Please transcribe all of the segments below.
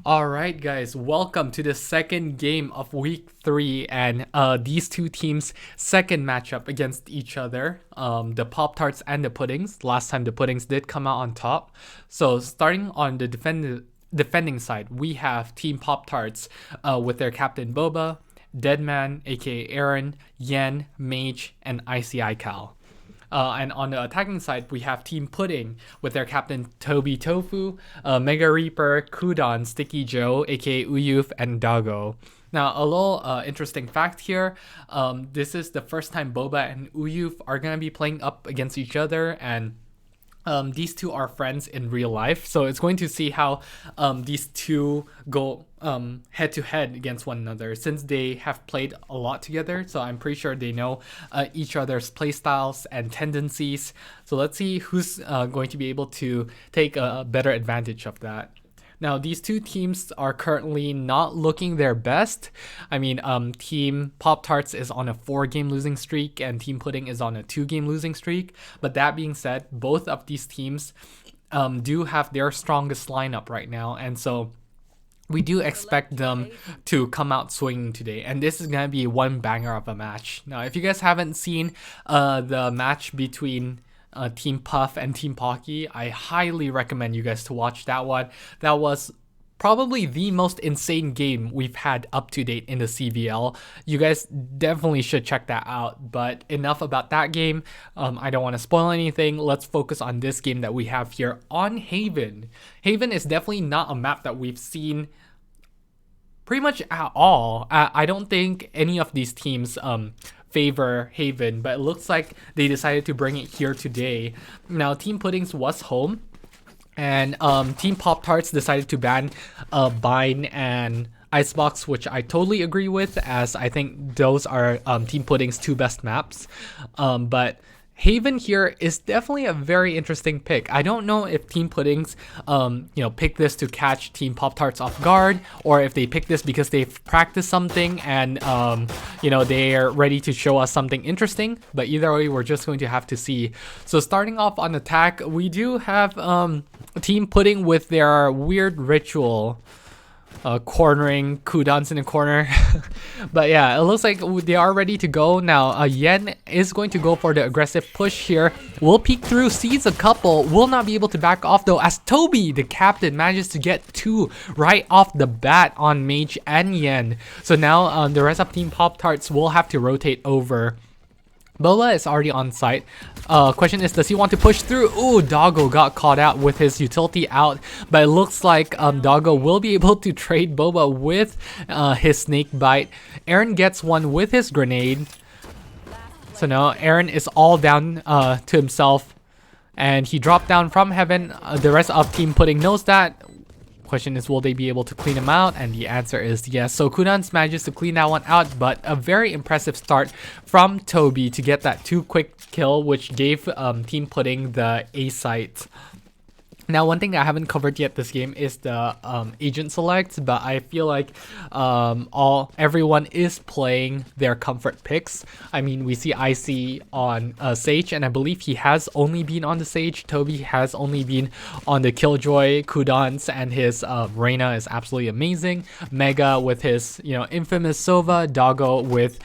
Alright guys, welcome to the second game of week 3 and these two teams' second matchup against each other. The Pop-Tarts and the Puddings. Last time the Puddings did come out on top. So starting on the defending side, we have Team Pop-Tarts with their captain Boba, Deadman aka Aaron, Yen, Mage, and ICI Cal. And on the attacking side, we have Team Pudding with their captain Toby Tofu, Mega Reaper, Kudon, Sticky Joe, aka Uyuf, and Dago. Now, a little interesting fact here. This is the first time Boba and Uyuf are going to be playing up against each other, and these two are friends in real life, so it's going to see how these two go head to head against one another since they have played a lot together. So I'm pretty sure they know each other's playstyles and tendencies. So let's see who's going to be able to take a better advantage of that. Now, these two teams are currently not looking their best. I mean, Team Pop-Tarts is on a 4-game losing streak and Team Pudding is on a 2-game losing streak. But that being said, both of these teams do have their strongest lineup right now. And so we do expect them to come out swinging today. And this is going to be one banger of a match. Now, if you guys haven't seen the match between Team Puff and Team Pocky, I highly recommend you guys to watch that one. That was probably the most insane game we've had up to date in the CVL. You guys definitely should check that out. But enough about that game. I don't want to spoil anything. Let's focus on this game that we have here on Haven. Haven is definitely not a map that we've seen pretty much at all. I don't think any of these teams favor Haven, but it looks like they decided to bring it here today. Now, Team Puddings was home, and Team Pop-Tarts decided to ban Bind and Icebox, which I totally agree with, as I think those are Team Pudding's two best maps. But Haven here is definitely a very interesting pick. I don't know if Team Puddings, pick this to catch Team Pop-Tarts off guard, or if they pick this because they've practiced something and, they're ready to show us something interesting. But either way, we're just going to have to see. So starting off on attack, we do have Team Pudding with their weird ritual. Cornering Kudons in the corner. But yeah, it looks like they are ready to go now. Yen is going to go for the aggressive push here. Will peek through, sees a couple, will not be able to back off though, as Toby, the captain, manages to get 2 right off the bat on Mage and Yen. So now the rest of Team Pop-Tarts will have to rotate over. Boba is already on site. Question is, does he want to push through? Ooh, Doggo got caught out with his utility out, but it looks like Doggo will be able to trade Boba with his snake bite. Aaron gets one with his grenade. So now Aaron is all down to himself, and he dropped down from heaven. The rest of Team Pudding knows that. Question is, will they be able to clean him out? And the answer is yes. So Kudans manages to clean that one out, but a very impressive start from Toby to get that 2 quick kill, which gave Team Pudding the A site. Now, one thing that I haven't covered yet this game is the agent select, but I feel like everyone is playing their comfort picks. I mean, we see Icy on Sage, and I believe he has only been on the Sage. Toby has only been on the Killjoy. Kudans and his Reyna is absolutely amazing. Mega with his infamous Sova. Doggo with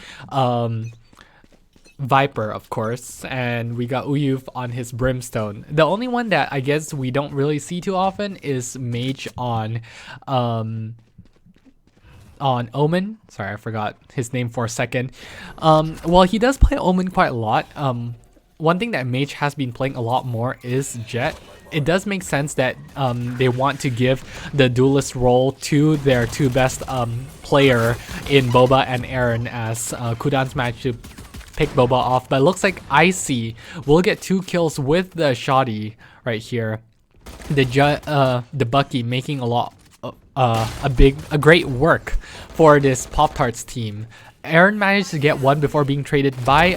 Viper, of course, and we got Uyuf on his Brimstone. The only one that I guess we don't really see too often is Mage on Omen. Sorry, I forgot his name for a second. Well, he does play Omen quite a lot. One thing that Mage has been playing a lot more is Jet. It does make sense that they want to give the duelist role to their 2 best player in Boba and Aaron, as Kudan's managed to pick Boba off, but it looks like Icy will get 2 kills with the shoddy right here. The Bucky making a great work for this Pop-Tarts team. Aaron managed to get 1 before being traded by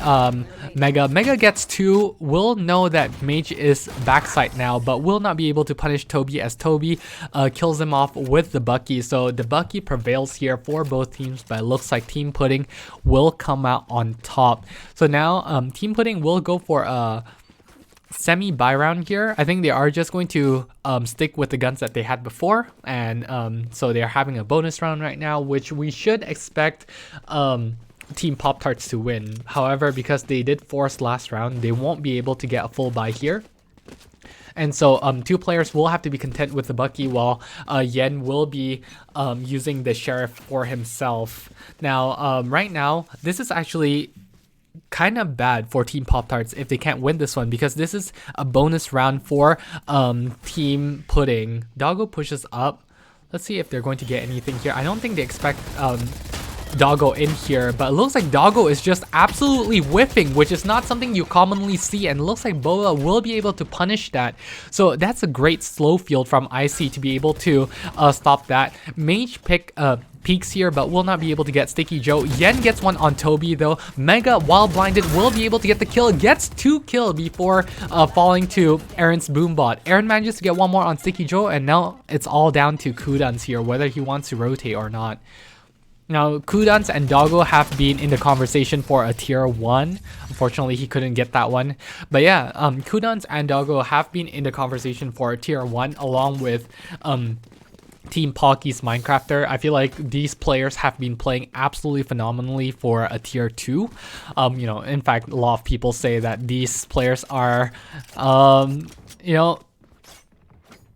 Mega. Mega gets 2. Will know that Mage is backside now, but will not be able to punish Toby, as Toby kills him off with the Bucky. So the Bucky prevails here for both teams, but it looks like Team Pudding will come out on top. So now Team Pudding will go for a semi buy round here. I think they are just going to stick with the guns that they had before, and so they're having a bonus round right now, which we should expect Team Poptarts to win. However, because they did force last round, they won't be able to get a full buy here. And so two players will have to be content with the Bucky, while Yen will be using the Sheriff for himself. Now, right now, this is actually kind of bad for Team Poptarts if they can't win this one, because this is a bonus round for Team Pudding. Doggo pushes up. Let's see if they're going to get anything here. I don't think they expect Doggo in here, but it looks like Doggo is just absolutely whiffing, which is not something you commonly see, and it looks like Boa will be able to punish that. So that's a great slow field from IC to be able to stop that. Mage peeks here, but will not be able to get Sticky Joe. Yen gets one on Toby though. Mega, while blinded, will be able to get the kill. Gets 2 kills before falling to Aaron's Boombot. Aaron manages to get one more on Sticky Joe, and now it's all down to Kudans here, whether he wants to rotate or not. Now, Kudans and Doggo have been in the conversation for a tier 1. Unfortunately, he couldn't get that one. But yeah, Kudans and Doggo have been in the conversation for a tier 1, along with Team Pocky's Minecrafter. I feel like these players have been playing absolutely phenomenally for a tier 2. You know, in fact, a lot of people say that these players are, you know,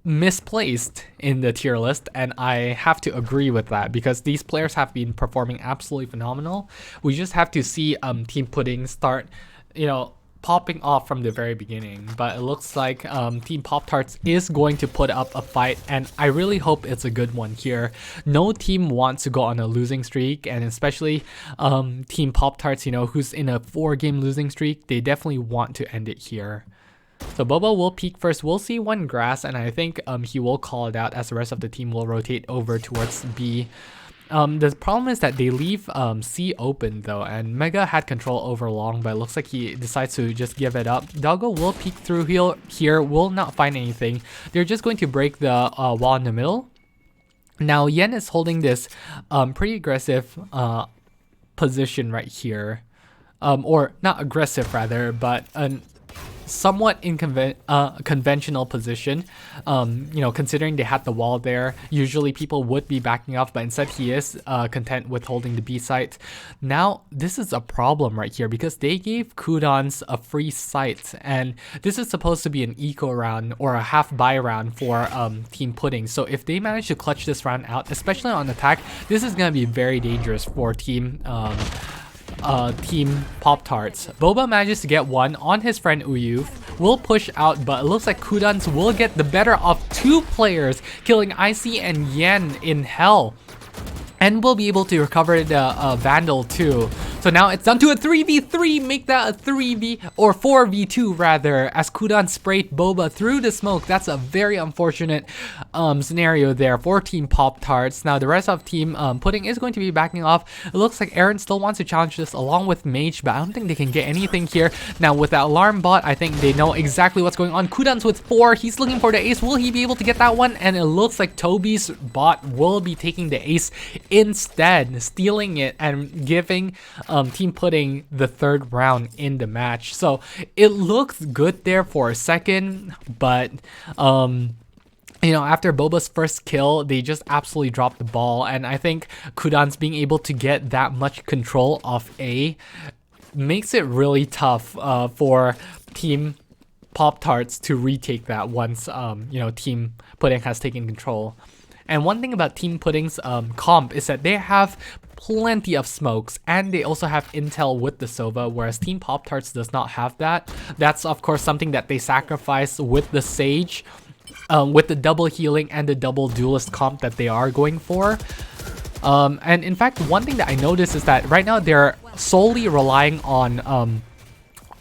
misplaced in the tier list, and I have to agree with that, because these players have been performing absolutely phenomenal. We just have to see Team Pudding start, you know, popping off from the very beginning. But it looks like Team Poptarts is going to put up a fight, and I really hope it's a good one here. No team wants to go on a losing streak, and especially Team Poptarts, you know, who's in a 4-game losing streak, they definitely want to end it here. So Bobo will peek first. We'll see one grass, and I think he will call it out as the rest of the team will rotate over towards B. The problem is that they leave C open though, and Mega had control over long, but it looks like he decides to just give it up. Doggo will peek through here, will not find anything. They're just going to break the wall in the middle. Now Yen is holding this pretty aggressive position right here. Or not aggressive rather, but an somewhat conventional position. You know, considering they had the wall there, usually people would be backing off, but instead he is content with holding the B site. Now this is a problem right here, because they gave Kudans a free site, and this is supposed to be an eco round or a half buy round for Team Pudding. So if they manage to clutch this round out, especially on attack, this is going to be very dangerous for Team Poptarts. Boba manages to get one on his friend Uyuf, will push out, but it looks like Kudans will get the better of 2 players, killing IC and Yen in hell. And will be able to recover the Vandal too. So now it's down to a 3v3, make that a 3v or 4v2 rather, as Kudan sprayed Boba through the smoke. That's a very unfortunate scenario there for Team Poptarts. Now the rest of Team Pudding is going to be backing off. It looks like Aaron still wants to challenge this along with Mage, but I don't think they can get anything here. Now with that alarm bot, I think they know exactly what's going on. Kudan's with 4, he's looking for the ace. Will he be able to get that one? And it looks like Toby's bot will be taking the ace instead, stealing it and giving Team Pudding the 3rd round in the match. So it looks good there for a second, but you know, after Boba's first kill, they just absolutely dropped the ball, and I think Kudan's being able to get that much control of A makes it really tough for Team Poptarts to retake that once you know, Team Pudding has taken control. And one thing about Team Pudding's comp is that they have plenty of smokes, and they also have intel with the Sova, whereas Team Poptarts does not have that. That's of course something that they sacrifice with the Sage, with the double healing and the double duelist comp that they are going for. And in fact, one thing that I noticed is that right now they're solely relying on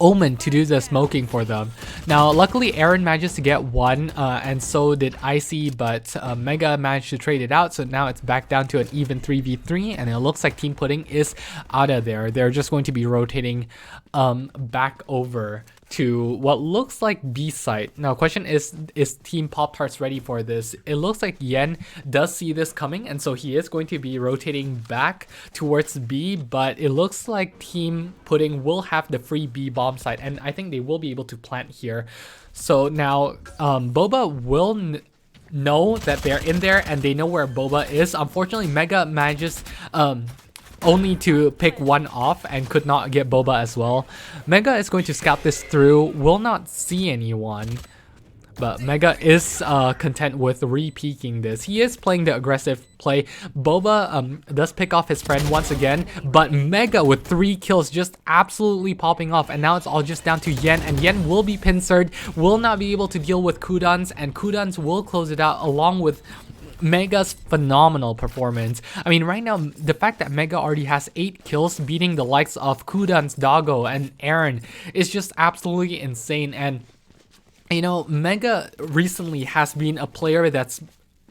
Omen to do the smoking for them. Now luckily Aaron manages to get one, and so did Icy, but Mega managed to trade it out, so now it's back down to an even 3v3, and it looks like Team Pudding is out of there. They're just going to be rotating back over to what looks like B site. Now, question is Team Poptarts ready for this? It looks like Yen does see this coming, and so he is going to be rotating back towards B, but it looks like Team Pudding will have the free B bomb site, and I think they will be able to plant here. So now Boba will know that they're in there, and they know where Boba is. Unfortunately, Mega manages only to pick one off and could not get Boba as well. Mega is going to scout this through, will not see anyone, but Mega is content with re-peeking this. He is playing the aggressive play. Boba does pick off his friend once again, but Mega with 3 kills just absolutely popping off, and now it's all just down to Yen, and Yen will be pincered, will not be able to deal with Kudans, and Kudans will close it out along with Mega's phenomenal performance. I mean, right now, the fact that Mega already has 8 kills, beating the likes of Kudans, Doggo, and Aaron is just absolutely insane. And, you know, Mega recently has been a player that's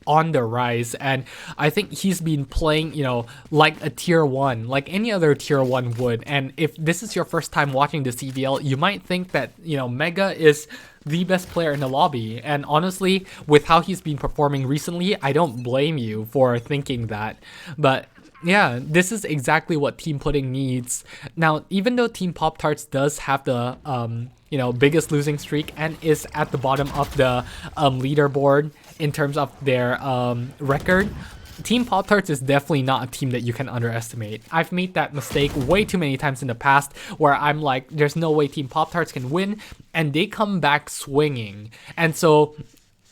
on the rise, and I think he's been playing, you know, like a tier 1, like any other tier 1 would. And if this is your first time watching the CVL, you might think that, you know, Mega is the best player in the lobby, and honestly, with how he's been performing recently, I don't blame you for thinking that. But yeah, this is exactly what Team Pudding needs. Now, even though Team Poptarts does have the you know, biggest losing streak and is at the bottom of the leaderboard in terms of their record, Team Poptarts is definitely not a team that you can underestimate. I've made that mistake way too many times in the past where I'm like, there's no way Team Poptarts can win, and they come back swinging. And so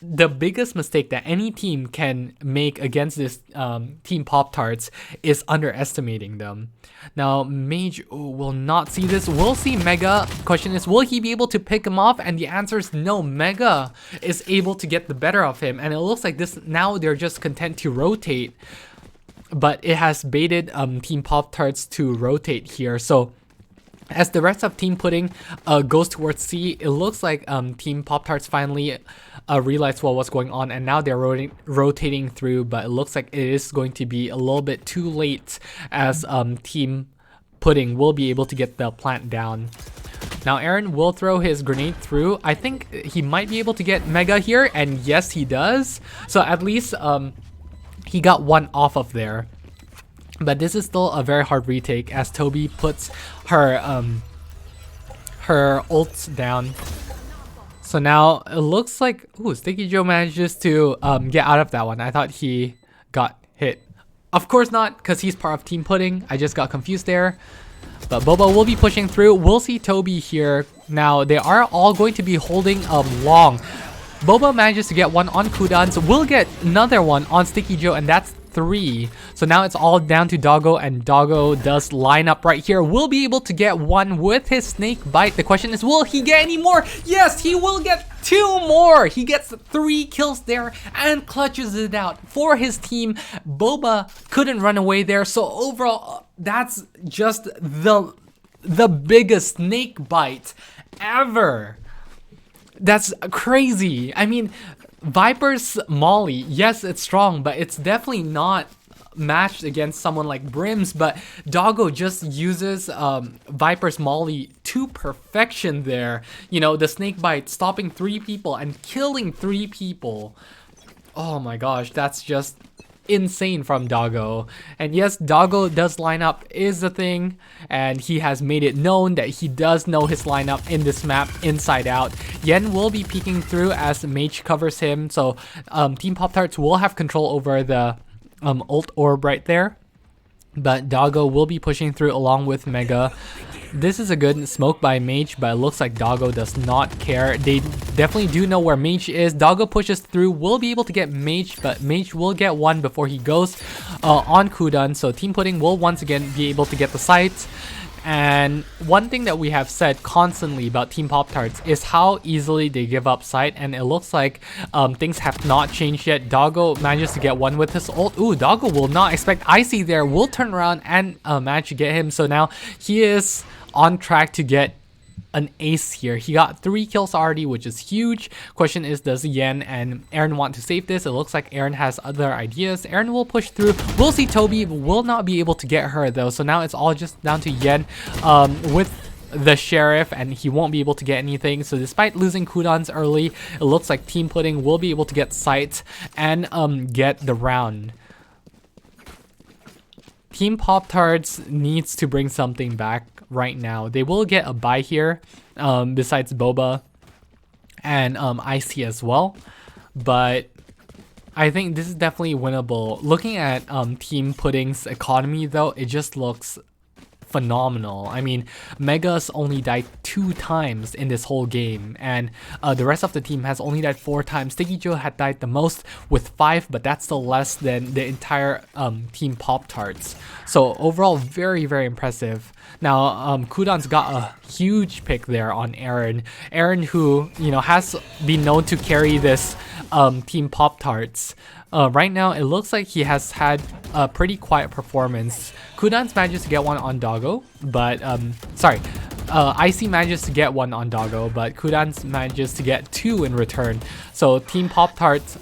the biggest mistake that any team can make against this Team Poptarts is underestimating them. Now, Mage will not see this. We'll see Mega. Question is, will he be able to pick him off? And the answer is no. Mega is able to get the better of him. And it looks like this now they're just content to rotate. But it has baited Team Poptarts to rotate here. So as the rest of Team Pudding goes towards C, it looks like Team Poptarts finally realized what was going on, and now they're rotating through, but it looks like it is going to be a little bit too late as Team Pudding will be able to get the plant down. Now Aaron will throw his grenade through. I think he might be able to get Mega here, and yes he does. So at least he got one off of there. But this is still a very hard retake as Toby puts her her ults down. So now it looks like, ooh, Sticky Joe manages to get out of that one. I thought he got hit. Of course not, because he's part of Team Pudding. I just got confused there. But Boba will be pushing through. We'll see Toby here. Now they are all going to be holding long. Boba manages to get one on Kudans. We'll get another one on Sticky Joe, and that's 3. So now it's all down to Doggo, and Doggo does line up right here. Will be able to get one with his snake bite. The question is, will he get any more? Yes, he will get 2 more. He gets 3 kills there and clutches it out for his team. Boba couldn't run away there. So overall, that's just the biggest snake bite ever. That's crazy. I mean, Viper's Molly, yes, it's strong, but it's definitely not matched against someone like Brim's. But Doggo just uses Viper's Molly to perfection there. You know, the snake bite stopping 3 people and killing 3 people. Oh my gosh, that's just insane from Doggo. And yes, Doggo does line up is the thing, and he has made it known that he does know his lineup in this map inside out. Yen will be peeking through as Mage covers him, so Team Poptarts will have control over the ult orb right there, but Doggo will be pushing through along with Mega. This is a good smoke by Mage, but it looks like Doggo does not care. They definitely do know where Mage is. Doggo pushes through, will be able to get Mage, but Mage will get one before he goes on Kudan. So Team Pudding will once again be able to get the site. And one thing that we have said constantly about Team Poptarts is how easily they give up sight, and it looks like things have not changed yet. Doggo manages to get one with his ult. Ooh, Doggo will not expect Icy there, will turn around and manage to get him. So now he is on track to get an ace here. He got 3 kills already, which is huge. Question is, does Yen and Aaron want to save this? It looks like Aaron has other ideas. Aaron will push through. We'll see Toby will not be able to get her though. So now it's all just down to Yen with the Sheriff, and he won't be able to get anything. So despite losing cooldowns early, it looks like Team Pudding will be able to get sight and get the round. Team Poptarts needs to bring something back right now. They will get a bye here, besides Boba and Icy as well, but I think this is definitely winnable. Looking at Team Pudding's economy though, it just looks phenomenal. I mean, Mega's only died 2 times in this whole game, and the rest of the team has only died 4 times. Sticky Joe had died the most with 5, but that's still less than the entire Team Poptarts. So overall, very, very impressive. Now, Kudan's got a huge pick there on Aaron. Aaron, who, you know, has been known to carry this Team Poptarts. Right now, it looks like he has had a pretty quiet performance. Kudan's manages to get one on Doggo, but, Icy manages to get one on Doggo, but Kudan's manages to get 2 in return. So Team Poptarts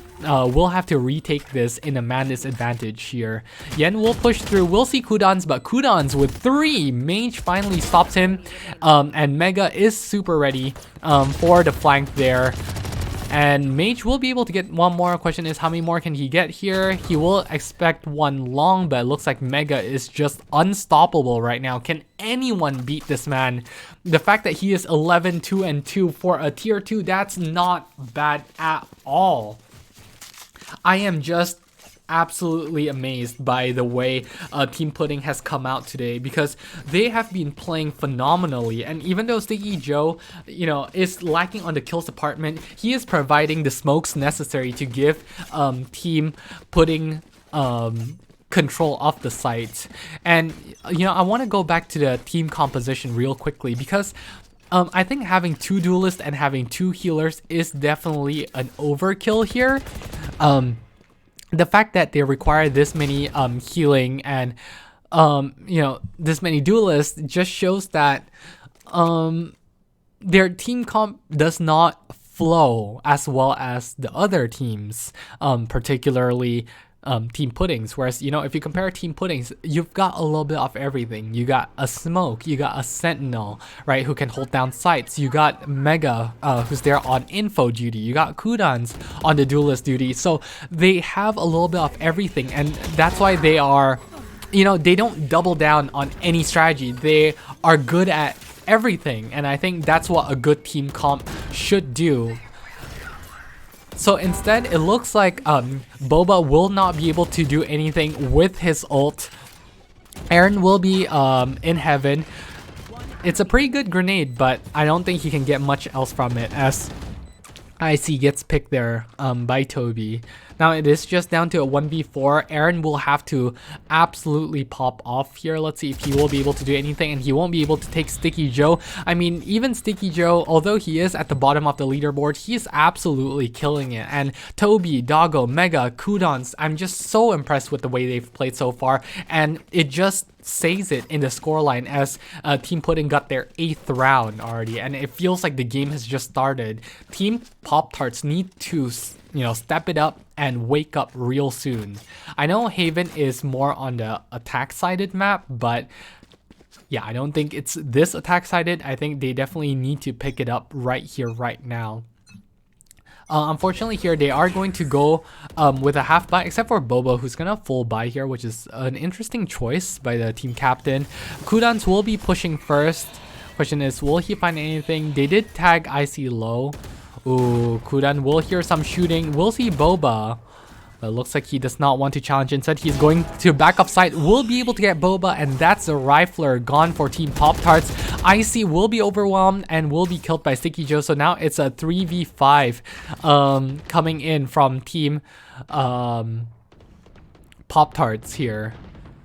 will have to retake this in a man disadvantage here. Yen will push through. We'll see Kudan's, but Kudan's with 3. Mage finally stops him, and Mega is super ready for the flank there. And Mage will be able to get one more. Question is, how many more can he get here? He will expect one long, but it looks like Mega is just unstoppable right now. Can anyone beat this man? The fact that he is 11, 2, and 2 for a tier 2, that's not bad at all. I am just absolutely amazed by the way Team Pudding has come out today, because they have been playing phenomenally. And even though Sticky Joe, you know, is lacking on the kills department, he is providing the smokes necessary to give Team Pudding control of the site. And you know, I want to go back to the team composition real quickly, because I think having 2 duelists and having 2 healers is definitely an overkill here. The fact that they require this many healing and you know, this many duelists just shows that their team comp does not flow as well as the other teams, particularly Team Puddings. Whereas, you know, if you compare Team Puddings, you've got a little bit of everything. You got a smoke, you got a sentinel, right, who can hold down sites. You got Mega, who's there on info duty. You got Kudan's on the duelist duty. So they have a little bit of everything, and that's why they are, you know, they don't double down on any strategy. They are good at everything, and I think that's what a good team comp should do. So instead, it looks like Boba will not be able to do anything with his ult. Aaron will be in heaven. It's a pretty good grenade, but I don't think he can get much else from it, as Icy gets picked there by Toby. Now it is just down to a 1v4. Aaron will have to absolutely pop off here. Let's see if he will be able to do anything, and he won't be able to take Sticky Joe. I mean, even Sticky Joe, although he is at the bottom of the leaderboard, he is absolutely killing it. And Toby, Doggo, Mega, Kudan's, I'm just so impressed with the way they've played so far, and it just says it in the scoreline as Team Pudding got their 8th round already, and it feels like the game has just started. Team Poptarts need to, you know, step it up and wake up real soon. I know Haven is more on the attack-sided map, but yeah, I don't think it's this attack-sided. I think they definitely need to pick it up right here, right now. Unfortunately here, they are going to go with a half buy, except for Boba, who's gonna full buy here, which is an interesting choice by the team captain. Kudan's will be pushing first. Question is, will he find anything? They did tag Icy low. Ooh, Kudan will hear some shooting. We'll see Boba. But it looks like he does not want to challenge. Instead, he's going to back up side. Will be able to get Boba, and that's a rifler gone for Team Poptarts. Icy will be overwhelmed and will be killed by Sticky Joe. So now it's a 3v5 coming in from Team Poptarts here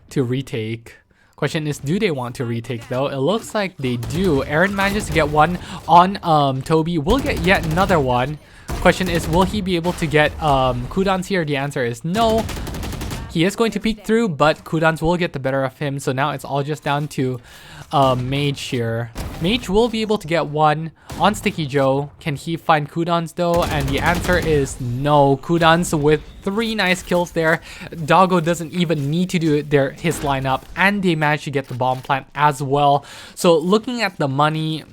to retake. Question is, do they want to retake though? It looks like they do. Aaron manages to get one on Toby. Will get yet another one. Question is, will he be able to get Kudan's here? The answer is no. He is going to peek through, but Kudan's will get the better of him. So now it's all just down to Mage here. Mage will be able to get one on Sticky Joe. Can he find cooldowns though? And the answer is no. Cooldowns with 3 nice kills there. Doggo doesn't even need to do his lineup, and they managed to get the bomb plant as well. So looking at the money,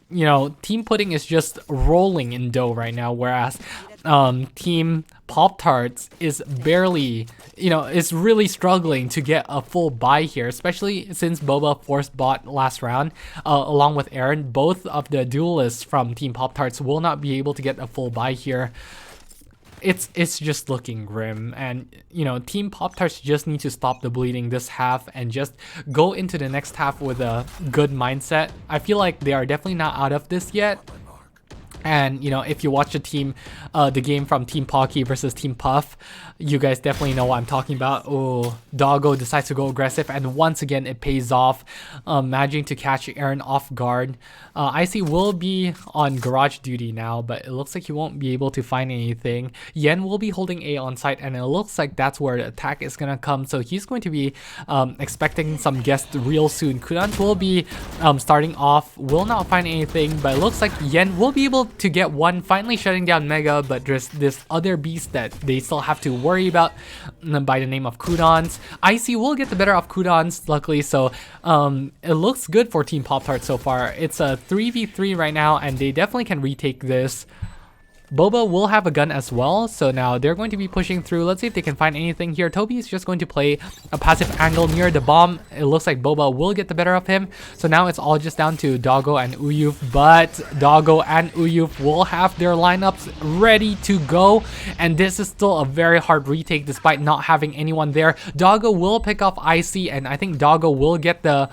you know, Team Pudding is just rolling in dough right now, whereas Team Poptarts is barely, you know, is really struggling to get a full buy here, especially since Boba forced bot last round along with Aaron. Both of the duelists from Team Poptarts will not be able to get a full buy here. It's just looking grim, and you know, Team Poptarts just need to stop the bleeding this half and just go into the next half with a good mindset. I feel like they are definitely not out of this yet. And you know, if you watch the game from Team Pocky versus Team Puff, you guys definitely know what I'm talking about. Oh, Doggo decides to go aggressive, and once again it pays off, managing to catch Aaron off guard. Icy will be on garage duty now, but it looks like he won't be able to find anything. Yen will be holding A on site, and it looks like that's where the attack is gonna come. So he's going to be expecting some guests real soon. Kudan will be starting off, will not find anything, but it looks like Yen will be able to get one, finally shutting down Mega. But there's this other beast that they still have to worry about by the name of Kudans. Icy will get the better of Kudans, luckily, so it looks good for Team Poptart so far. It's a 3v3 right now, and they definitely can retake this. Boba will have a gun as well, so now they're going to be pushing through. Let's see if they can find anything here. Toby is just going to play a passive angle near the bomb. It looks like Boba will get the better of him, so now it's all just down to Doggo and Uyuf, but Doggo and Uyuf will have their lineups ready to go, and this is still a very hard retake despite not having anyone there. Doggo will pick off Icy, and I think Doggo will get the...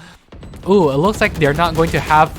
Ooh, it looks like they're not going to have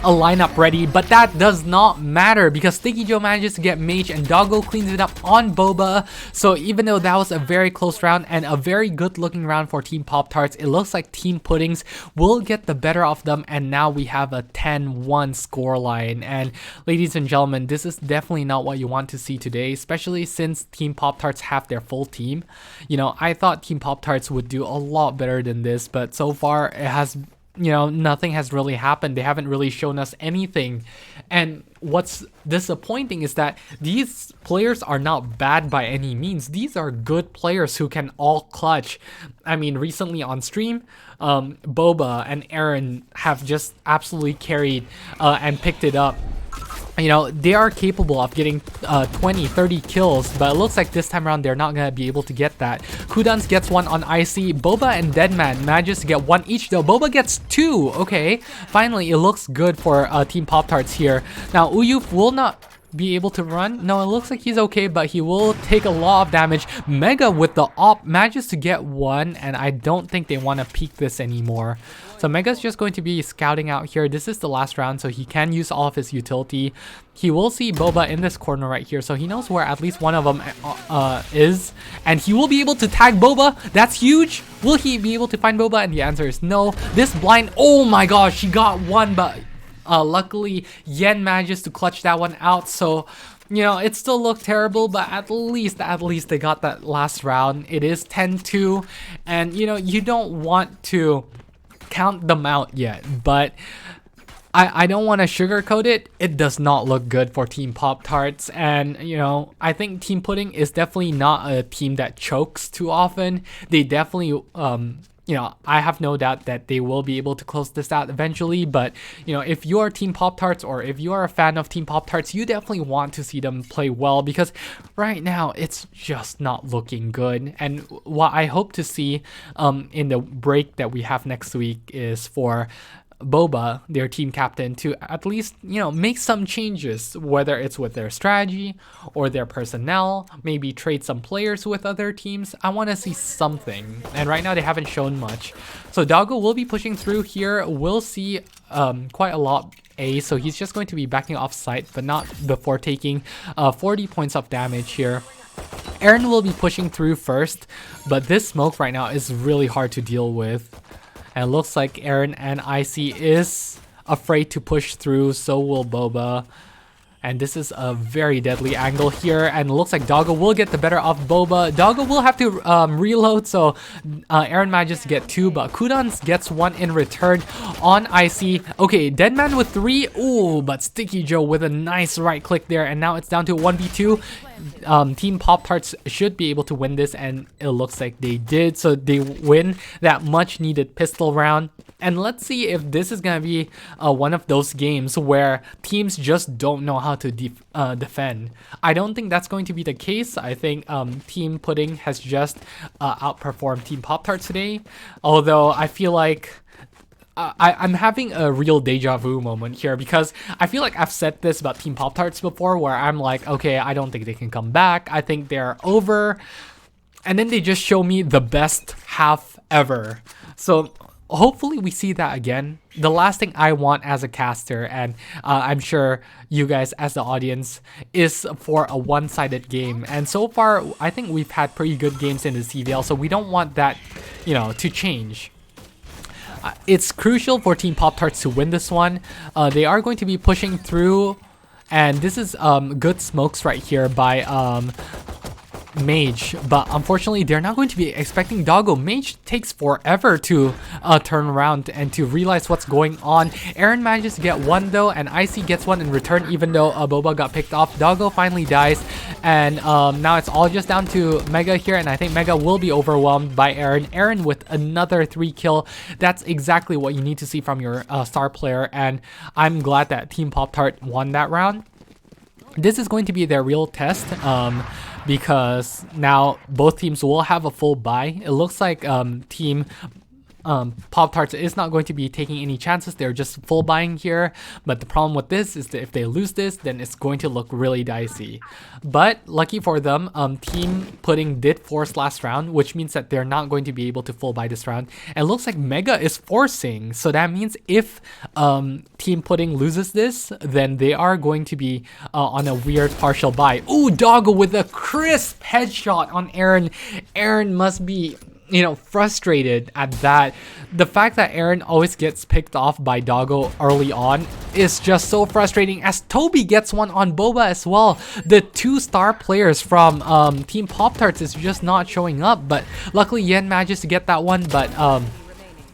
a lineup ready, but that does not matter because Sticky Joe manages to get Mage and Doggo cleans it up on Boba. So even though that was a very close round and a very good looking round for Team Poptarts, it looks like Team Puddings will get the better of them, and now we have a 10-1 scoreline. And ladies and gentlemen, this is definitely not what you want to see today, especially since Team Poptarts have their full team. You know, I thought Team Poptarts would do a lot better than this, but so far it has, you know, nothing has really happened. They haven't really shown us anything. And what's disappointing is that these players are not bad by any means. These are good players who can all clutch. I mean, recently on stream, Boba and Aaron have just absolutely carried and picked it up. You know, they are capable of getting 20, 30 kills, but it looks like this time around they're not going to be able to get that. Kudans gets one on Icy. Boba and Deadman manages to get one each though. Boba gets 2. Okay, finally it looks good for Team Poptarts here. Now Uyuf will not be able to run. No, it looks like he's okay, but he will take a lot of damage. Mega with the op manages to get one, and I don't think they want to peek this anymore. So Mega's just going to be scouting out here. This is the last round, so he can use all of his utility. He will see Boba in this corner right here, so he knows where at least one of them is, and he will be able to tag Boba. That's huge. Will he be able to find Boba? And the answer is no. This blind, oh my gosh, he got one, but luckily Yen manages to clutch that one out. So you know, it still looked terrible, but at least they got that last round. It is 10-2, and you know, you don't want to count them out yet, but I don't want to sugarcoat it. It does not look good for Team Poptarts, and you know, I think Team Pudding is definitely not a team that chokes too often. They definitely you know, I have no doubt that they will be able to close this out eventually, but you know, if you are Team Poptarts or if you are a fan of Team Poptarts, you definitely want to see them play well, because right now it's just not looking good. And what I hope to see in the break that we have next week is for Boba, their team captain, to at least, you know, make some changes, whether it's with their strategy or their personnel, maybe trade some players with other teams. I want to see something, and right now they haven't shown much. So Doggo will be pushing through here. We'll see quite a lot A, so he's just going to be backing off site, but not before taking 40 points of damage here. Aaron will be pushing through first, but this smoke right now is really hard to deal with. And it looks like Aaron and Icy is afraid to push through, so will Boba. And this is a very deadly angle here, and it looks like Doggo will get the better of Boba. Doggo will have to reload, so Aaron manages to get 2, but Kudans gets 1 in return on Icy. Okay, Deadman with 3. Ooh, but Sticky Joe with a nice right click there, and now it's down to 1v2. Team Poptarts should be able to win this, and it looks like they did, so they win that much needed pistol round. And let's see if this is gonna be one of those games where teams just don't know how to defend. I don't think that's going to be the case. I think Team Pudding has just outperformed Team Pop-Tart today. Although I feel like I'm having a real deja vu moment here, because I feel like I've said this about Team Pop-Tarts before, where I'm like, okay, I don't think they can come back. I think they're over. And then they just show me the best half ever. So hopefully we see that again. The last thing I want as a caster, and I'm sure you guys as the audience, is for a one-sided game. And so far, I think we've had pretty good games in the CVL, so we don't want that, you know, to change. It's crucial for Team Pop-Tarts to win this one. They are going to be pushing through, and this is good smokes right here by Mage, but unfortunately they're not going to be expecting Doggo. Mage takes forever to turn around and to realize what's going on. Aaron manages to get 1 though, and Icy gets 1 in return, even though Boba got picked off. Doggo finally dies, and now it's all just down to Mega here, and I think Mega will be overwhelmed by Aaron. Aaron with another 3 kill. That's exactly what you need to see from your star player, and I'm glad that Team Pop-Tart won that round. This is going to be their real test, because now both teams will have a full buy. It looks like Team Pop-Tarts is not going to be taking any chances. They're just full buying here, but the problem with this is that if they lose this, then it's going to look really dicey. But lucky for them, Team Pudding did force last round, which means that they're not going to be able to full buy this round. And it looks like Mega is forcing, so that means if Team Pudding loses this, then they are going to be on a weird partial buy. Ooh, Doggo with a crisp headshot on Aaron. Aaron must be, you know, frustrated at that. The fact that Aaron always gets picked off by Doggo early on is just so frustrating, as Toby gets 1 on Boba as well. The 2 star players from Team Pop-Tarts is just not showing up, but luckily Yen manages to get that one. But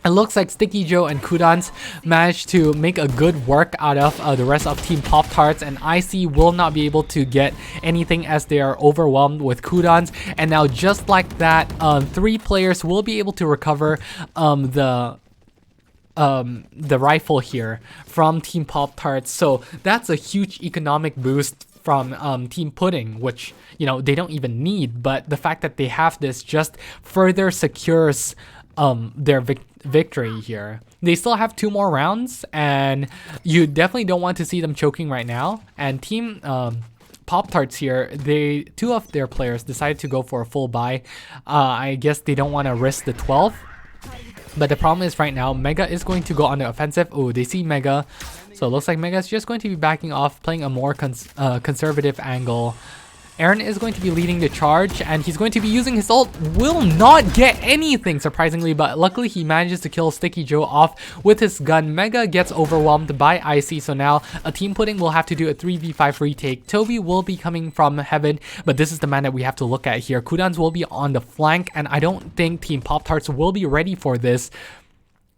it looks like Sticky Joe and Kudans managed to make a good work out of the rest of Team Pop-Tarts, and IC will not be able to get anything as they are overwhelmed with Kudans. And now just like that, 3 players will be able to recover the rifle here from Team Pop-Tarts. So that's a huge economic boost from Team Pudding, which, you know, they don't even need, but the fact that they have this just further secures their victory here. They still have 2 more rounds, and you definitely don't want to see them choking right now. And Team Pop-Tarts here, 2 of their players decided to go for a full buy. I guess they don't want to risk the 12. But the problem is right now, Mega is going to go on the offensive. Oh, they see Mega. So it looks like Mega is just going to be backing off, playing a more conservative angle. Aaron is going to be leading the charge, and he's going to be using his ult. Will not get anything, surprisingly, but luckily he manages to kill Sticky Joe off with his gun. Mega gets overwhelmed by Icy, so now a Team Pudding will have to do a 3v5 retake. Toby will be coming from heaven, but this is the man that we have to look at here. Kudans will be on the flank, and I don't think Team Pop-Tarts will be ready for this.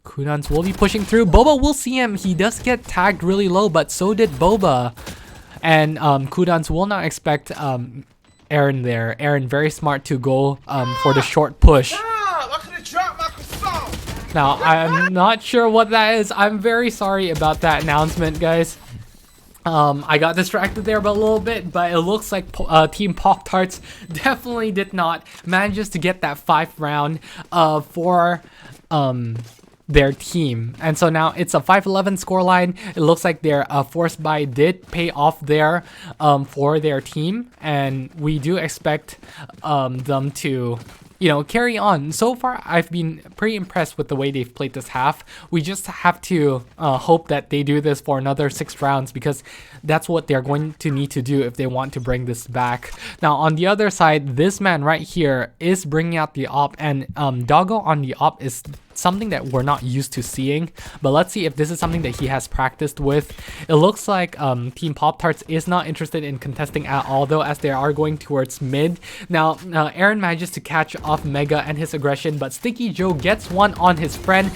Kudans will be pushing through. Boba will see him. He does get tagged really low, but so did Boba. And Kudans will not expect Aaron there. Aaron very smart to go for the short push. Now, I'm not sure what that is. I'm very sorry about that announcement, guys. I got distracted there a little bit, but it looks like Team Pop-Tarts definitely did not manage to get that 5th round for their team. And so now it's a 5-11 scoreline. It looks like their forced buy did pay off there for their team, and we do expect them to, you know, carry on. So far, I've been pretty impressed with the way they've played this half. We just have to hope that they do this for another 6 rounds, because that's what they're going to need to do if they want to bring this back. Now, on the other side, this man right here is bringing out the op, and Doggo on the op is something that we're not used to seeing, but let's see if this is something that he has practiced with. It looks like Team Poptarts is not interested in contesting at all though, as they are going towards mid. Now Aaron manages to catch off Mega and his aggression, but Sticky Joe gets one on his friend,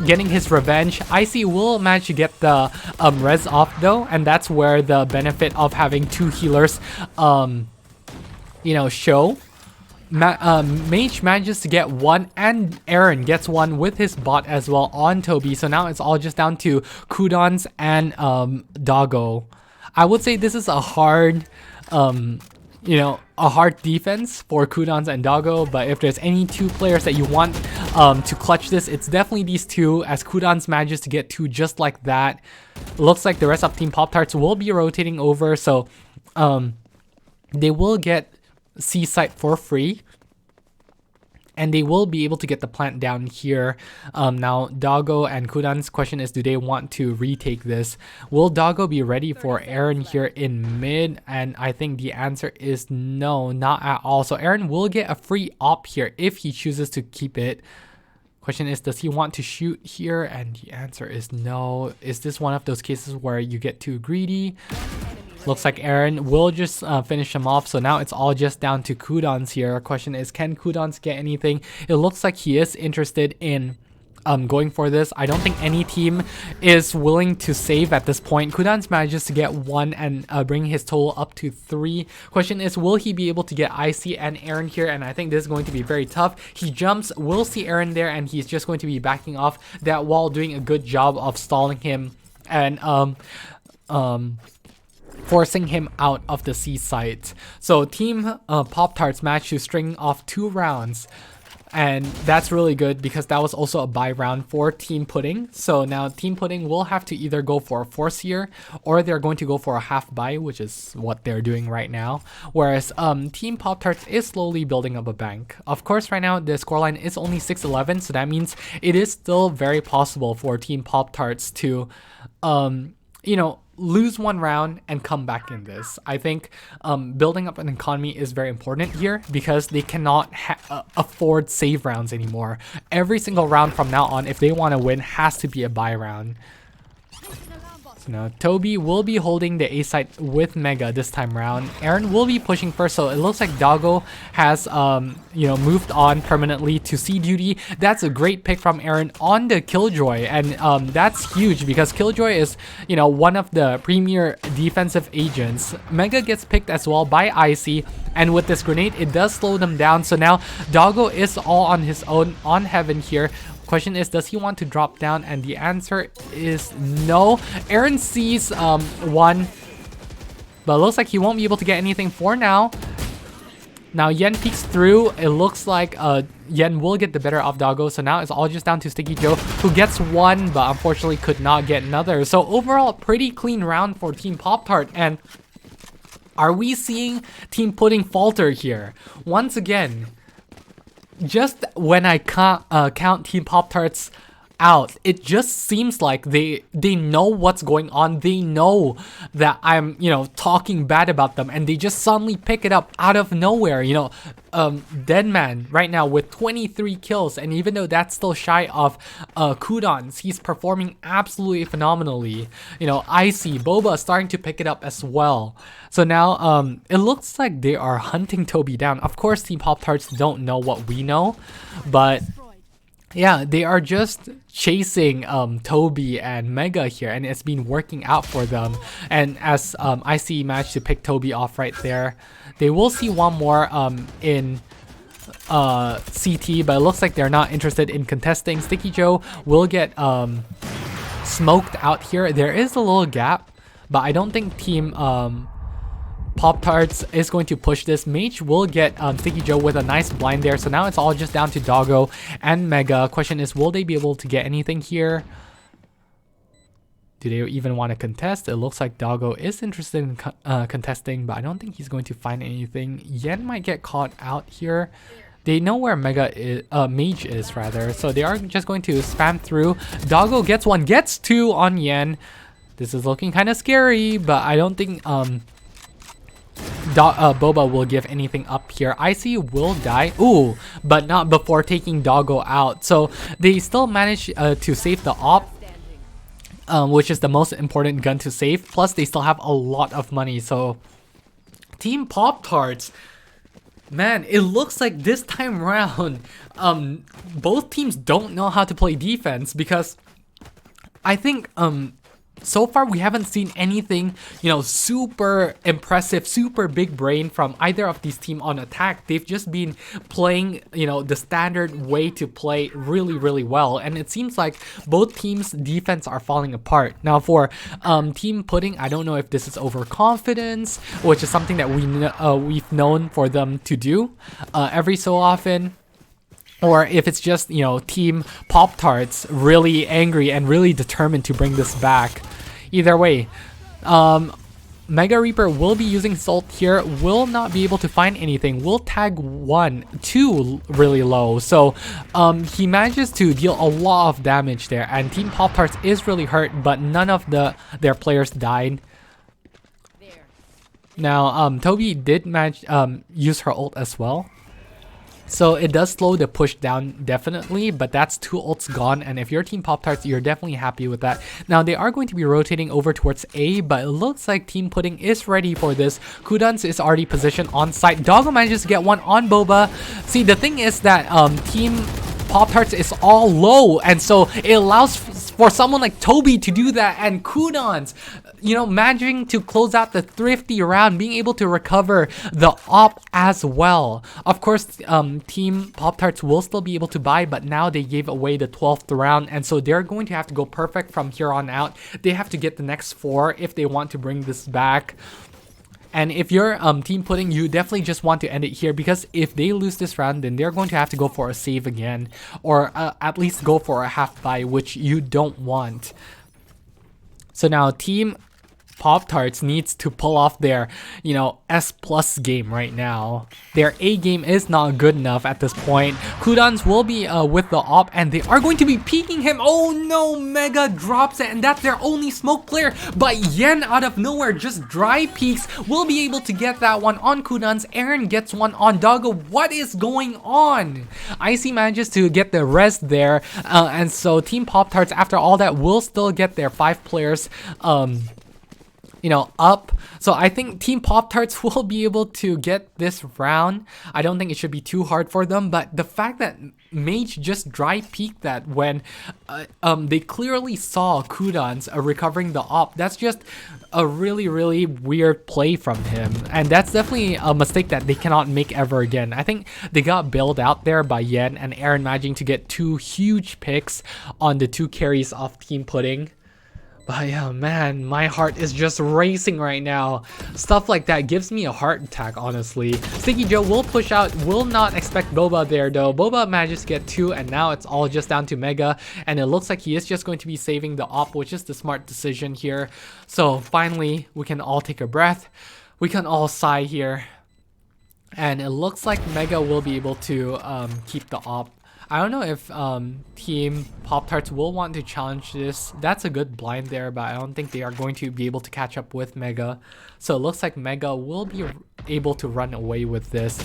getting his revenge. Icy will manage to get the res off though, and that's where the benefit of having two healers you know, show. Mage manages to get one, and Aaron gets one with his bot as well on Toby. So now it's all just down to Kudons and Doggo. I would say this is a hard you know, a hard defense for Kudons and Doggo, but if there's any two players that you want to clutch this, it's definitely these two, as Kudons manages to get two just like that. Looks like the rest of Team Poptarts will be rotating over, so they will get C site for free, and they will be able to get the plant down here. Now Doggo and Kudon's question is, do they want to retake this? Will Doggo be ready for Aaron here in mid? And I think the answer is no, not at all. So Aaron will get a free op here if he chooses to keep it. Question is, does he want to shoot here? And the answer is no. Is this one of those cases where you get too greedy? Looks like Aaron will just finish him off. So now it's all just down to Kudons here. Question is, can Kudons get anything? It looks like he is interested in going for this. I don't think any team is willing to save at this point. Kudons manages to get one and bring his total up to 3. Question is, will he be able to get Icy and Aaron here? And I think this is going to be very tough. He jumps, will see Aaron there, and he's just going to be backing off that wall, doing a good job of stalling him and forcing him out of the C site. So Team Poptarts managed to string off 2 rounds, and that's really good because that was also a buy round for Team Pudding. So now Team Pudding will have to either go for a force here, or they're going to go for a half buy, which is what they're doing right now. Whereas Team Poptarts is slowly building up a bank. Of course, right now the scoreline is only 6-11, so that means it is still very possible for Team Poptarts to you know, lose one round and come back in this. I think building up an economy is very important here because they cannot afford save rounds anymore. Every single round from now on, if they want to win, has to be a buy round. So now Toby will be holding the A site with Mega this time round. Aaron will be pushing first, so it looks like Doggo has you know, moved on permanently to C duty. That's a great pick from Aaron on the Killjoy, and that's huge because Killjoy is, you know, one of the premier defensive agents. Mega gets picked as well by Icy, and with this grenade it does slow them down. So now Doggo is all on his own on Heaven here. Question is, does he want to drop down? And the answer is no. Aaron sees one, but it looks like he won't be able to get anything for now. Now Yen peeks through. It looks like Yen will get the better of Doggo, so now it's all just down to Sticky Joe, who gets one but unfortunately could not get another. So overall, pretty clean round for Team Poptart. And are we seeing Team Pudding falter here? Once again, just when I count Team Poptarts out, it just seems like they know what's going on. They know that I'm, you know, talking bad about them, and they just suddenly pick it up out of nowhere. You know, Deadman right now with 23 kills, and even though that's still shy of Kudons, he's performing absolutely phenomenally. You know, Icy, Boba starting to pick it up as well. So now it looks like they are hunting Toby down. Of course, Team Poptarts don't know what we know, but yeah, they are just chasing Toby and Mega here, and it's been working out for them. And as Icy managed to pick Toby off right there, they will see one more in CT, but it looks like they're not interested in contesting. Sticky Joe will get smoked out here. There is a little gap, but I don't think Team Poptarts is going to push this. Mage will get Sticky Joe with a nice blind there. So now it's all just down to Doggo and Mega. Question is, will they be able to get anything here? Do they even want to contest? It looks like Doggo is interested in contesting, but I don't think he's going to find anything. Yen might get caught out here. They know where Mega is, Mage is rather, so they are just going to spam through. Doggo gets one, gets two on Yen. This is looking kind of scary, but I don't think Boba will give anything up here. Icy will die. Ooh, but not before taking Doggo out. So they still manage to save the op, which is the most important gun to save. Plus, they still have a lot of money. So Team Poptarts, man, it looks like this time around, both teams don't know how to play defense, because I think so far we haven't seen anything, you know, super impressive, super big brain from either of these teams on attack. They've just been playing, you know, the standard way to play really well, and it seems like both teams' defense are falling apart. Now for Team Pudding, I don't know if this is overconfidence, which is something that we've known for them to do every so often, or if it's just, you know, Team Poptarts really angry and really determined to bring this back. Either way, Mega Reaper will be using Salt here, will not be able to find anything, will tag 2 really low. So he manages to deal a lot of damage there, and Team Poptarts is really hurt, but none of their players died. Now Toby did manage use her ult as well. So it does slow the push down definitely, but that's 2 ults gone, and if you're Team Poptarts, you're definitely happy with that. Now they are going to be rotating over towards A, but it looks like Team Pudding is ready for this. Kudans is already positioned on site. Doggo manages to get one on Boba. See, the thing is that Team Poptarts is all low, and so it allows for someone like Toby to do that, and Kudans, you know, managing to close out the thrifty round, being able to recover the op as well. Of course, Team Poptarts will still be able to buy, but now they gave away the 12th round, and so they're going to have to go perfect from here on out. They have to get the next 4 if they want to bring this back. And if you're Team Pudding, you definitely just want to end it here, because if they lose this round, then they're going to have to go for a save again, or at least go for a half buy, which you don't want. So now Team Poptarts needs to pull off their, you know, S+ game right now. Their A game is not good enough at this point. Kudans will be with the op, and they are going to be peeking him. Oh no, Mega drops it, and that's their only smoke player. But Yen out of nowhere just dry peeks, will be able to get that one on Kudans. Aaron gets one on Doggo. What is going on? Icy manages to get the rest there, and so Team Poptarts, after all that, will still get their 5 players you know, up. So I think Team Poptarts will be able to get this round. I don't think it should be too hard for them, but the fact that Mage just dry peeked that when they clearly saw Kudans recovering the op, that's just a really weird play from him, and that's definitely a mistake that they cannot make ever again. I think they got bailed out there by Yen and Aaron managing to get 2 huge picks on the 2 carries of Team Pudding. But yeah, man, my heart is just racing right now. Stuff like that gives me a heart attack, honestly. Sticky Joe will push out, will not expect Boba there though. Boba manages to get 2, and now it's all just down to Mega, and it looks like he is just going to be saving the op, which is the smart decision here. So finally, we can all take a breath. We can all sigh here. And it looks like Mega will be able to keep the op. I don't know if Team Poptarts will want to challenge this. That's a good blind there, but I don't think they are going to be able to catch up with Mega. So it looks like Mega will be able to run away with this.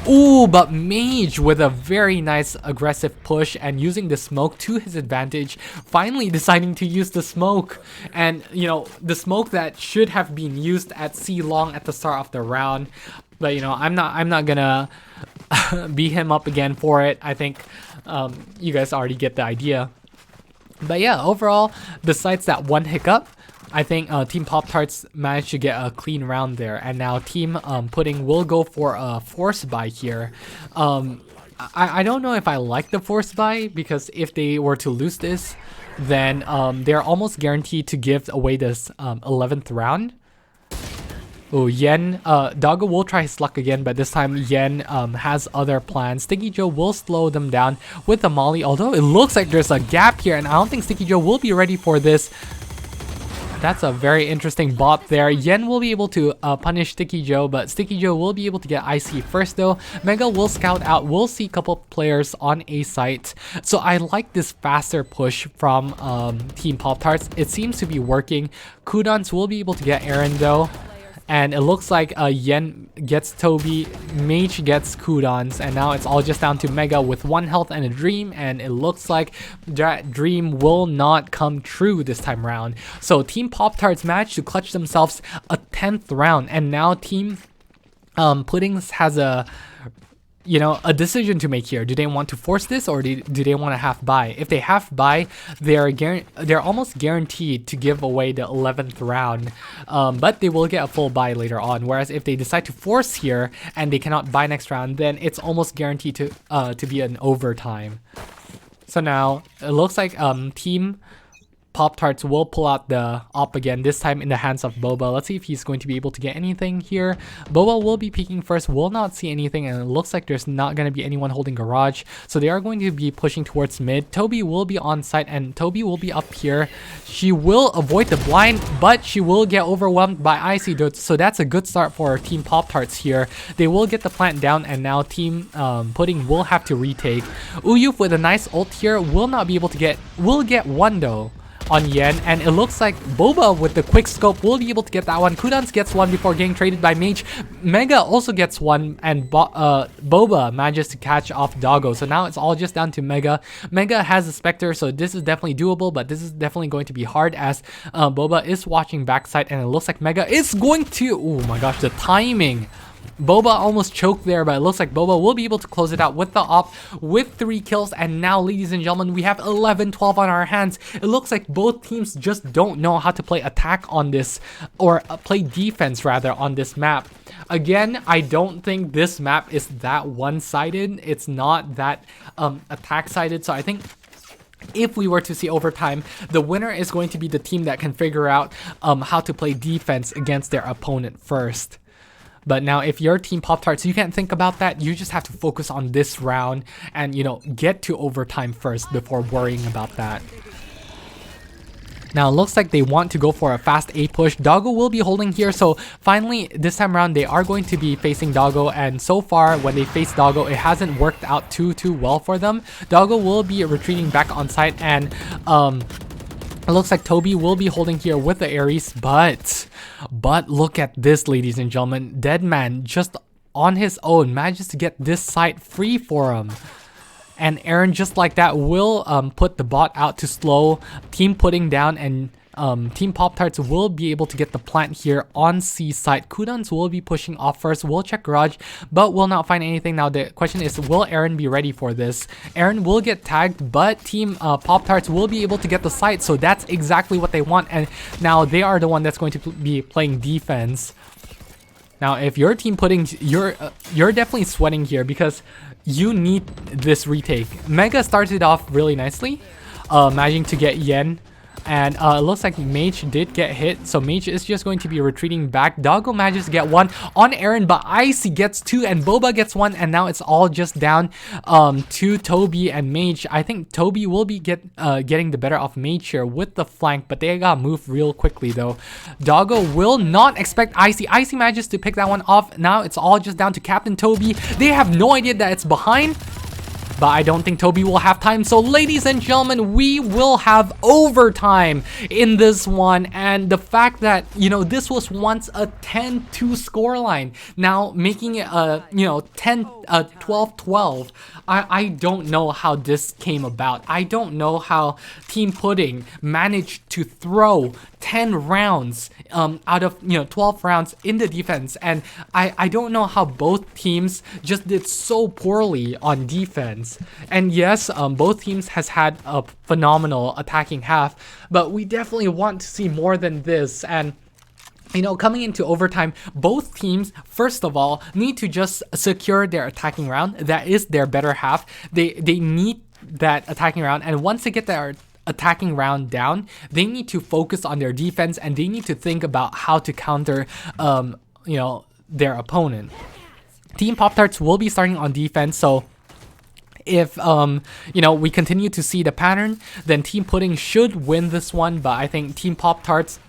Ooh, but Mage with a very nice aggressive push and using the smoke to his advantage, finally deciding to use the smoke. And, you know, the smoke that should have been used at C long at the start of the round. But, you know, I'm not gonna beat him up again for it. I think you guys already get the idea. But yeah, overall, besides that one hiccup, I think Team Poptarts managed to get a clean round there. And now Team Pudding will go for a force buy here. I don't know if I like the force buy, because if they were to lose this, then they're almost guaranteed to give away this 11th round. Oh, Yen, Doggo will try his luck again, but this time Yen has other plans. Sticky Joe will slow them down with the Molly, although it looks like there's a gap here, and I don't think Sticky Joe will be ready for this. That's a very interesting bot there. Yen will be able to punish Sticky Joe, but Sticky Joe will be able to get IC first though. Mega will scout out, we'll see a couple players on A site. So I like this faster push from Team Poptarts. It seems to be working. Kudans will be able to get Aaron though. And it looks like Yen gets Toby, Mage gets Kudans, and now it's all just down to Mega with 1 health and a Dream, and it looks like that Dream will not come true this time around. So Team Poptarts managed to clutch themselves a 10th round, and now Team Puddings has a decision to make here. Do they want to force this, or do they want to half buy? If they half buy, they're almost guaranteed to give away the 11th round, but they will get a full buy later on. Whereas if they decide to force here and they cannot buy next round, then it's almost guaranteed to be an overtime. So now it looks like Team Poptarts will pull out the op again, this time in the hands of Boba. Let's see if he's going to be able to get anything here. Boba will be peeking first, will not see anything, and it looks like there's not going to be anyone holding garage. So they are going to be pushing towards mid. Toby will be on site, and Toby will be up here. She will avoid the blind, but she will get overwhelmed by Icy. So that's a good start for Team Poptarts here. They will get the plant down, and now Team Pudding will have to retake. Uyuf with a nice ult here will not be able to will get one though on Yen, and it looks like Boba with the quick scope will be able to get that one. Kudans gets one before getting traded by Mage. Mega also gets one, and Boba manages to catch off Doggo. So now it's all just down to Mega. Mega has a Spectre, so this is definitely doable, but this is definitely going to be hard as Boba is watching backside, and it looks like Mega is going to... Oh my gosh, the timing. Boba almost choked there, but it looks like Boba will be able to close it out with the op with 3 kills. And now, ladies and gentlemen, we have 11-12 on our hands. It looks like both teams just don't know how to play attack on this, or play defense rather, on this map. Again, I don't think this map is that one-sided. It's not that attack-sided, so I think if we were to see overtime, the winner is going to be the team that can figure out how to play defense against their opponent first. But now if you're Team Poptarts, you can't think about that. You just have to focus on this round and, get to overtime first before worrying about that. Now it looks like they want to go for a fast A push. Doggo will be holding here, so finally this time around they are going to be facing Doggo, and so far when they face Doggo, it hasn't worked out too well for them. Doggo will be retreating back on site, and it looks like Toby will be holding here with the Ares, but look at this, ladies and gentlemen. Deadman just on his own manages to get this site free for him. And Aaron, just like that, will put the bot out to slow Team Pudding down, and Team Poptarts will be able to get the plant here on C site. Kudans will be pushing off first, will check garage, but will not find anything. Now the question is, will Aaron be ready for this? Aaron will get tagged, but Team Poptarts will be able to get the site, so that's exactly what they want, and now they are the one that's going to be playing defense. Now if you're Team Pudding, you're definitely sweating here because you need this retake. Mega started off really nicely, managing to get Yen. And it looks like Mage did get hit, so Mage is just going to be retreating back. Doggo manages to get one on Aaron, but Icy gets 2 and Boba gets 1, and now it's all just down to Toby and Mage. I think Toby will be getting the better of Mage here with the flank, but they got moved real quickly though. Doggo will not expect Icy. Icy manages to pick that one off. Now it's all just down to Captain Toby. They have no idea that it's behind, but I don't think Toby will have time. So ladies and gentlemen, we will have overtime in this one. And the fact that, this was once a 10-2 scoreline, now making it a, 12-12. I don't know how this came about. I don't know how Team Pudding managed to throw 10 rounds out of 12 rounds in the defense, and I don't know how both teams just did so poorly on defense. And yes, both teams has had a phenomenal attacking half, but we definitely want to see more than this. And coming into overtime, both teams, first of all, need to just secure their attacking round. That is their better half. They need that attacking round, and once they get their attacking round down, they need to focus on their defense, and they need to think about how to counter their opponent. Team Poptarts will be starting on defense, so if we continue to see the pattern, then Team Pudding should win this one. But I think Team Poptarts,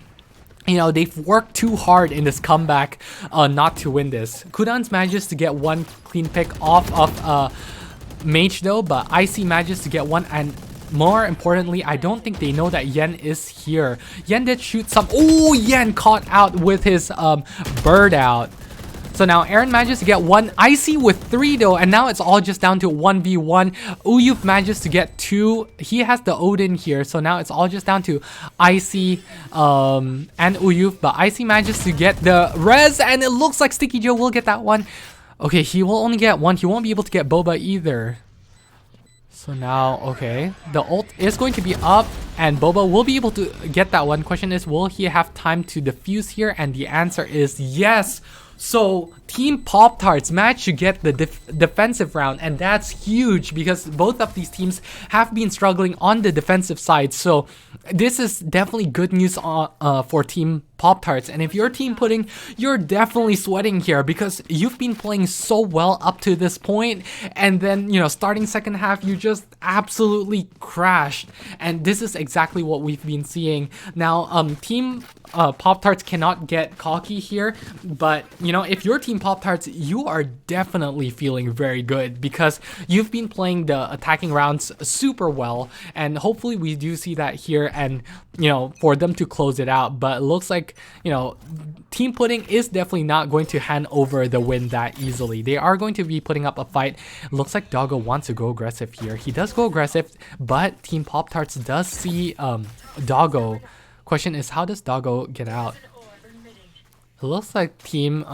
they've worked too hard in this comeback not to win this. Kudans manages to get one clean pick off of Mage though, but Icy manages to get one, and more importantly, I don't think they know that Yen is here. Yen did shoot some. Oh, Yen caught out with his bird out. So now Aaron manages to get one. Icy with 3 though, and now it's all just down to 1v1. Uyuf manages to get 2. He has the Odin here, so now it's all just down to Icy and Uyuf. But Icy manages to get the res, and it looks like Sticky Joe will get that one. Okay, he will only get 1. He won't be able to get Boba either. So now, okay, the ult is going to be up, and Boba will be able to get that one. Question is, will he have time to defuse here? And the answer is yes. So Team Poptarts managed to get the defensive round, and that's huge because both of these teams have been struggling on the defensive side. So this is definitely good news for Team Poptarts. And if you're Team Pudding, you're definitely sweating here because you've been playing so well up to this point, and then, you know, starting second half, you just absolutely crashed. And this is exactly what we've been seeing. Now, Team Poptarts cannot get cocky here, but you know, if you're Team Poptarts, you are definitely feeling very good because you've been playing the attacking rounds super well, and hopefully we do see that here, and you know, for them to close it out. But it looks like, you know, Team Pudding is definitely not going to hand over the win that easily. They are going to be putting up a fight. It looks like Doggo wants to go aggressive here. He does go aggressive, but Team Poptarts does see Doggo. Question is, how does Doggo get out? It looks like Team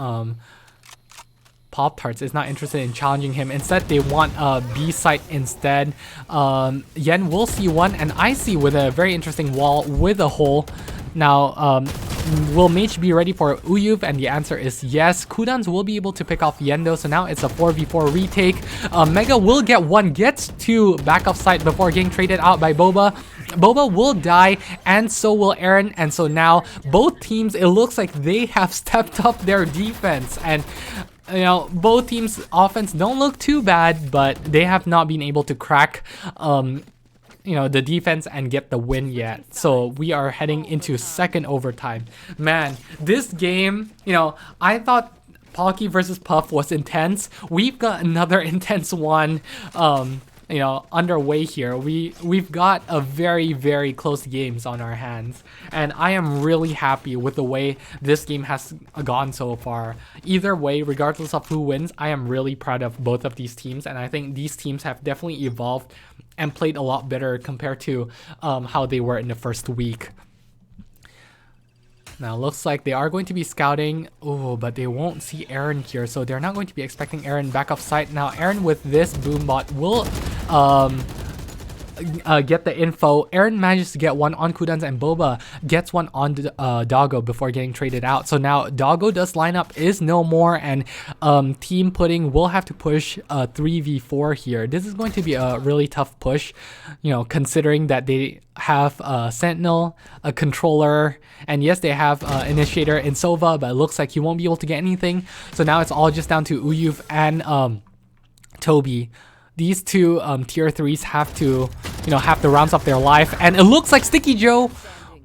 Poptarts is not interested in challenging him. Instead, they want a B site instead. Yen will see one, and Icy with a very interesting wall with a hole. Now, will Mage be ready for Uyuv? And the answer is yes. Kudans will be able to pick off Yendo, so now it's a 4v4 retake. Mega will get one, gets to back off site before getting traded out by Boba. Boba will die, and so will Aaron, and so now both teams, it looks like they have stepped up their defense, and you know, both teams' offense don't look too bad, but they have not been able to crack you know, the defense and get the win yet. So we are heading into second overtime. Man, this game, you know, I thought Pocky versus Puff was intense. We've got another intense one you know, underway here. We've got a very, very close games on our hands, and I am really happy with the way this game has gone so far. Either way, regardless of who wins, I am really proud of both of these teams, and I think these teams have definitely evolved and played a lot better compared to how they were in the first week. Now, looks like they are going to be scouting. Oh, but they won't see Aaron here, so they're not going to be expecting Aaron back off site. Now, Aaron with this boombot will get the info. Aaron manages to get one on Kudans, and Boba gets one on Doggo before getting traded out. So now Doggo does line up is no more, and Team Pudding will have to push 3v4 here. This is going to be a really tough push, you know, considering that they have a Sentinel, a controller, and yes, they have Initiator in Sova, but it looks like he won't be able to get anything. So now it's all just down to Uyuv and Toby. These two tier 3s have to, you know, have the rounds of their life, and it looks like Sticky Joe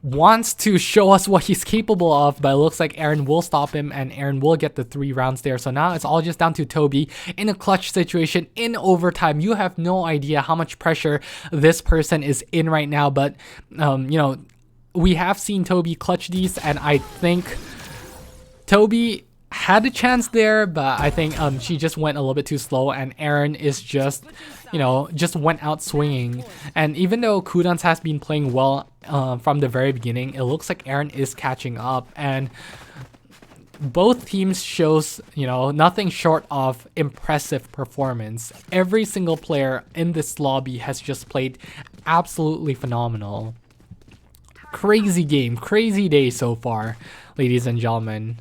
wants to show us what he's capable of, but it looks like Aaron will stop him, and Aaron will get the 3 rounds there. So now it's all just down to Toby in a clutch situation in overtime. You have no idea how much pressure this person is in right now, but you know, we have seen Toby clutch these, and I think Toby had a chance there, but I think she just went a little bit too slow, and Aaron is just, you know, just went out swinging. And even though Kudans has been playing well from the very beginning, it looks like Aaron is catching up, and both teams shows, you know, nothing short of impressive performance. Every single player in this lobby has just played absolutely phenomenal. Crazy game, crazy day so far, ladies and gentlemen.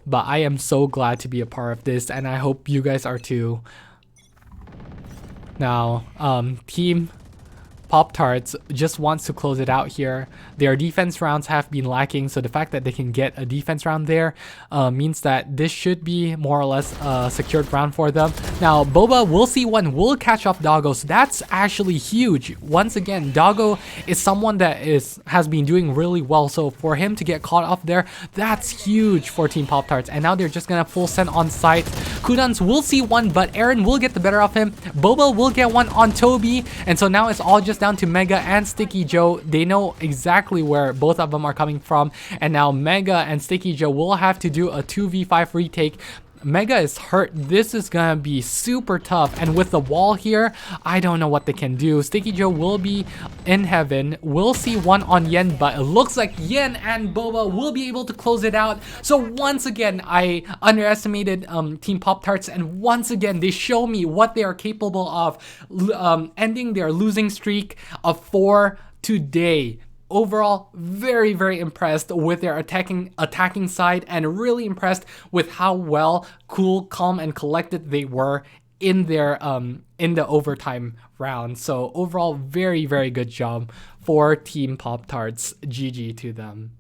But I am so glad to be a part of this, and I hope you guys are too. Now, Team Poptarts just wants to close it out here. Their defense rounds have been lacking, so the fact that they can get a defense round there means that this should be more or less a secured round for them. Now, Boba will see one, will catch off Doggo, so that's actually huge. Once again, Doggo is someone that has been doing really well, so for him to get caught off there, that's huge for Team Poptarts. And now they're just gonna full send on site. Kudans will see one, but Aaron will get the better of him. Boba will get one on Toby, and so now it's all just down to Mega and Sticky Joe. They know exactly where both of them are coming from, and now Mega and Sticky Joe will have to do a 2v5 retake. Mega is hurt. This is gonna be super tough, and with the wall here, I don't know what they can do. Sticky Joe will be in heaven. We'll see one on Yen, but it looks like Yen and Boba will be able to close it out. So once again, I underestimated Team Poptarts, and once again, they show me what they are capable of, ending their losing streak of 4 today. Overall, very, very impressed with their attacking side, and really impressed with how well, cool, calm, and collected they were in their in the overtime round. So overall, very, very good job for Team Poptarts. GG to them.